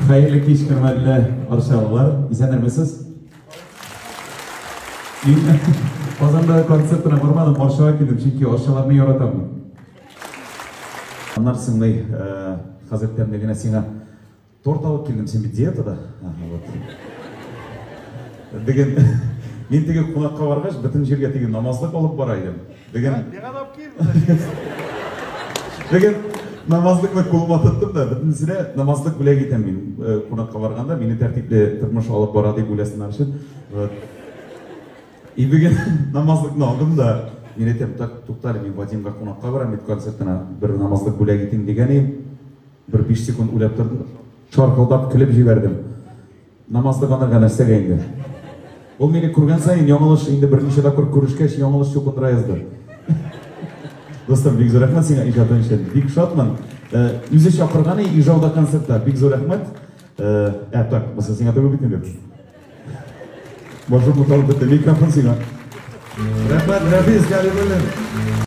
Hayırlı kez kırmalı arşavalar. İzlenirmesiz? Kazanda konsertine varmadım, arşava keldim. Çünkü arşalarını yoratamam. Onlar sınırlı hazretlerine sana tort alıp keldim. Sen bir diyetada. Деген, мен теге қонаққа барғаш, бүтін жерге теге намазлық алып барайдым. Деген, намазлықны қолыма тұттым да, бүтінсіне намазлық біле кетем мен. Қонаққа барғанда, мені тәртіплі тұрмыш алып бара деп ойласынар үшін. И деген, намазлықны алдым да, мен етем, тоқталі, мен Вадимға қонаққа барам, ет концертіне бір намазлық біле кетем деген, бір 5 секунд ойлап тұрдым, шарқылдап күліп жібердім. Намазлық анарға нәрсеге енді. Ол мені көрген сайын яңылыш, енді бірнеше тапқыр көрішкеш яңылыш шоқындыра язды. Достым, бек зор рахмет сеңа ижадың үшін. Бек шатмын. Өзі шақырғаны ижауда концертта. Бек зор рахмет. Так, мысалы сеңа төгіп бітін деп. Башым мұталып бітті. Микрофон сеңа. Рахмет, рәбіз, кәлі бөлім.